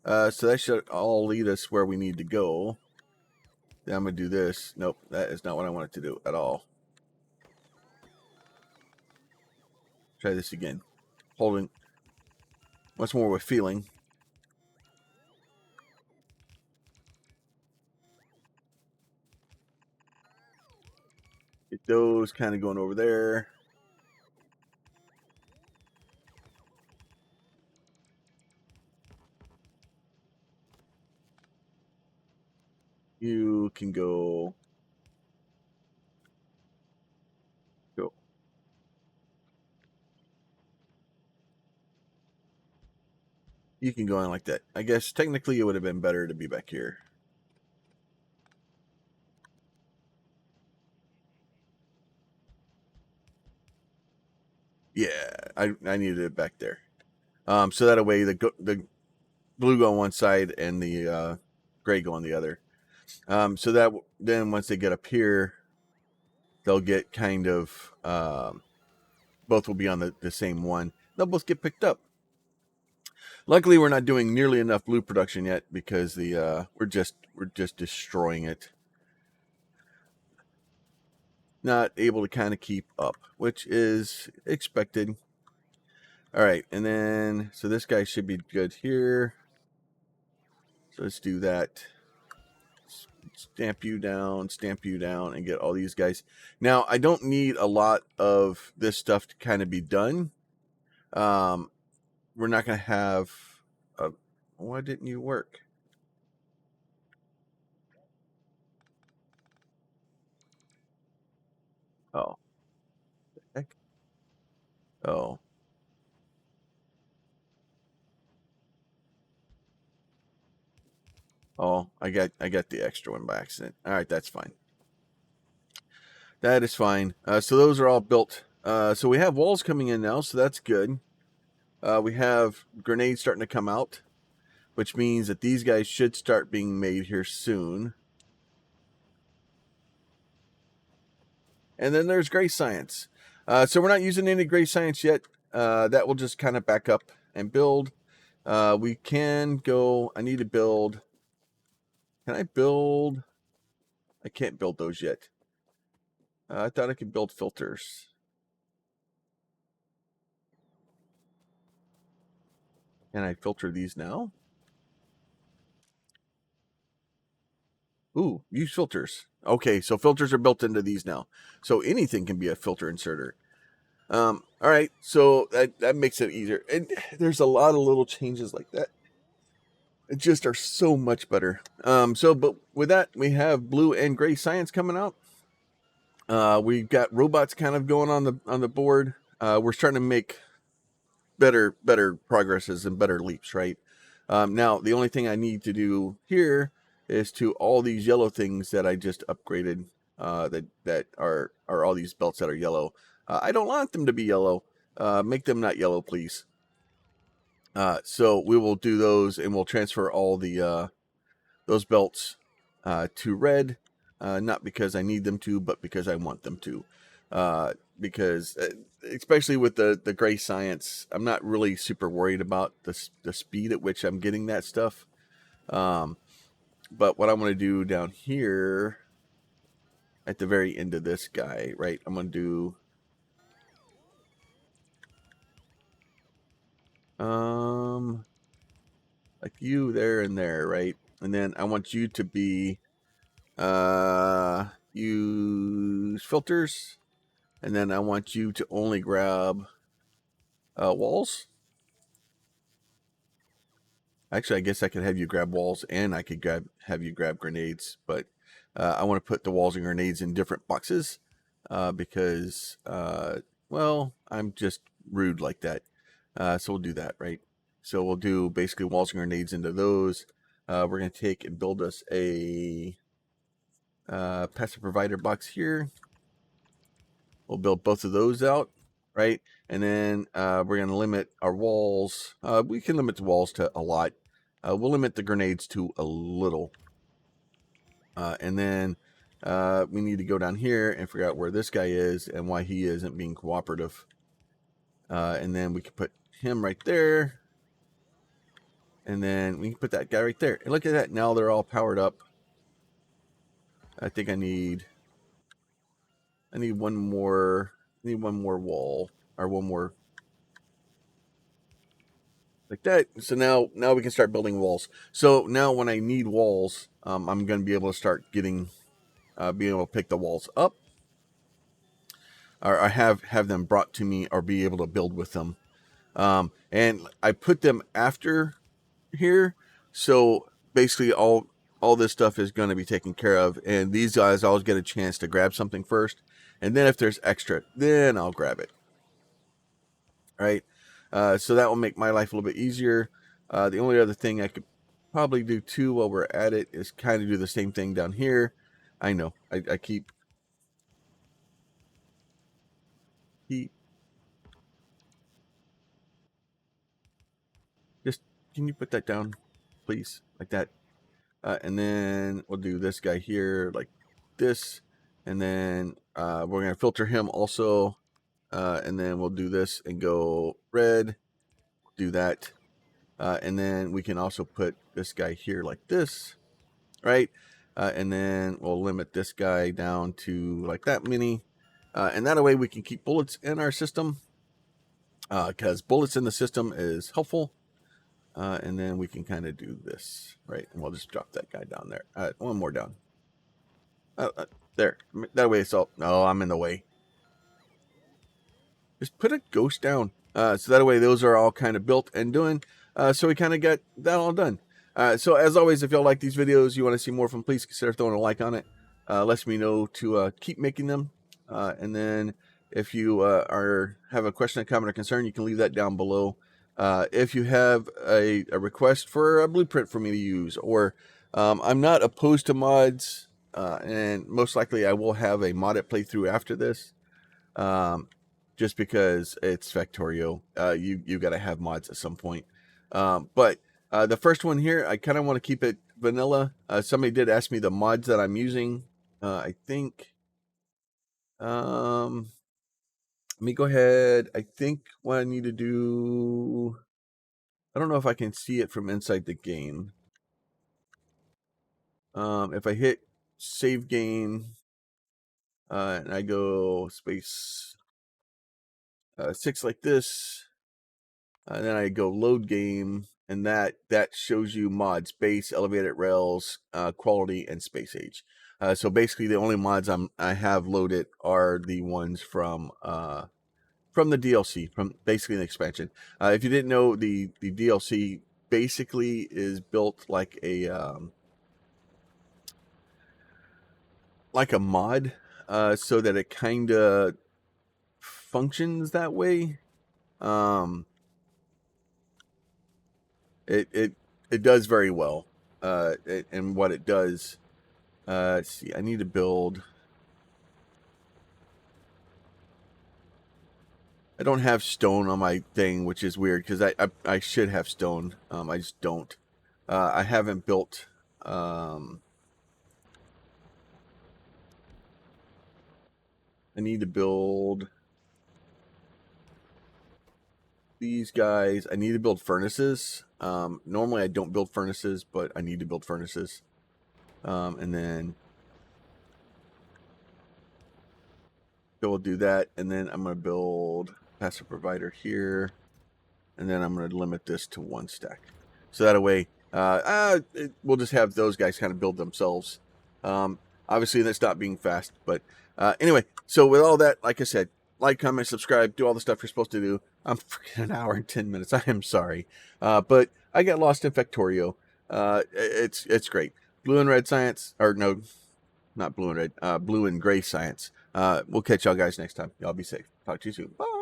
So that should all lead us where we need to go. Then I'm going to do this. Nope, that is not what I wanted to do at all. Try this again. Holding much more with feeling. Get those kind of going over there. You can go. Go. You can go in like that. I guess technically it would have been better to be back here. Yeah, I needed it back there. So that way the blue go on one side and the gray go on the other. So that then once they get up here, they'll get kind of both will be on the same one. They'll both get picked up. Luckily, we're not doing nearly enough blue production yet because the we're just destroying it. Not able to kind of keep up, which is expected. All right, and then so this guy should be good here. So let's do that. Stamp you down, and get all these guys. Now, I don't need a lot of this stuff to kind of be done. We're not going to have a... Why didn't you work? Oh. Heck? Oh. Oh, I got the extra one by accident. All right, that's fine. That is fine. So those are all built. So we have walls coming in now, so that's good. We have grenades starting to come out, which means that these guys should start being made here soon. And then there's gray science. So we're not using any gray science yet. That will just kind of back up and build. We can go. I need to build. Can I build? I can't build those yet. I thought I could build filters. Can I filter these now? Ooh, use filters. Okay, so filters are built into these now. So anything can be a filter inserter. All right, so that makes it easier. And there's a lot of little changes like that. It just are so much better. But with that, we have blue and gray science coming out. We've got robots kind of going on the board. We're starting to make better progresses and better leaps, right? Now the only thing I need to do here is to all these yellow things that I just upgraded. That are all these belts that are yellow. I don't want them to be yellow. Make them not yellow, please. So we will do those, and we'll transfer all the those belts to red. Not because I need them to, but because I want them to. Because especially with the gray science, I'm not really super worried about the speed at which I'm getting that stuff. But what I'm going to do down here at the very end of this guy, right? I'm going to do like you there and there, right? And then I want you to be use filters, and then I want you to only grab walls. Actually, I guess I could have you grab walls, and I could have you grab grenades, but I want to put the walls and grenades in different boxes because, well, I'm just rude like that. So we'll do that, right? So we'll do basically walls and grenades into those. We're going to take and build us a passive provider box here. We'll build both of those out, right? And then we're going to limit our walls. We can limit the walls to a lot. We'll limit the grenades to a little. And then we need to go down here and figure out where this guy is and why he isn't being cooperative. And then we can put him right there. And then we can put that guy right there. And look at that. Now they're all powered up. I think I need one more. I need one more wall, or one more like that. So now we can start building walls. So now when I need walls, I'm going to be able to start getting being able to pick the walls up, or I have them brought to me, or be able to build with them. And I put them after here, so basically all this stuff is going to be taken care of, and these guys always get a chance to grab something first, and then if there's extra, then I'll grab it. Right? So that will make my life a little bit easier. The only other thing I could probably do too while we're at it is kind of do the same thing down here. I know I keep just, can you put that down, please, like that? And then we'll do this guy here like this, and then we're gonna filter him also, and then we'll do this and go red, do that, and then we can also put this guy here like this, right? And then we'll limit this guy down to like that many, and that way we can keep bullets in our system, because bullets in the system is helpful. And then we can kind of do this, right? And we'll just drop that guy down there. One more down. There. That way it's all... No, I'm in the way. Just put a ghost down. So that way those are all kind of built and doing. So we kind of got that all done. So as always, if y'all like these videos, you want to see more from, please consider throwing a like on it. Lets me know to keep making them. And then if you have a question, a comment, or concern, you can leave that down below. If you have a request for a blueprint for me to use, or I'm not opposed to mods, and most likely I will have a modded playthrough after this, just because it's Factorio. You got to have mods at some point. But the first one here, I kind of want to keep it vanilla. Somebody did ask me the mods that I'm using. I think... let me go ahead. I think what I need to do... I don't know if I can see it from inside the game. If I hit save game, and I go space 6 like this, and then I go load game, and that shows you mods: base, elevated rails, quality, and space age. So basically, the only mods I have loaded are the ones from the DLC, from basically the expansion. If you didn't know, the DLC basically is built like a mod, so that it kind of functions that way. It does very well, and what it does. Let's see, I need to build... I don't have stone on my thing, which is weird, because I should have stone. I just don't. I haven't built... I need to build these guys. I need to build furnaces. Normally I don't build furnaces, but I need to build furnaces. And then we'll do that, and then I'm going to build passive provider here, and then I'm going to limit this to 1 stack. So that way, we'll just have those guys kind of build themselves. Obviously, that's not being fast, but anyway. So with all that, like I said, like, comment, subscribe, do all the stuff you're supposed to do. I'm freaking an hour and 10 minutes. I am sorry, but I got lost in Factorio. It's great. Blue and red science, or no, not blue and red, blue and gray science. We'll catch y'all guys next time. Y'all be safe. Talk to you soon. Bye.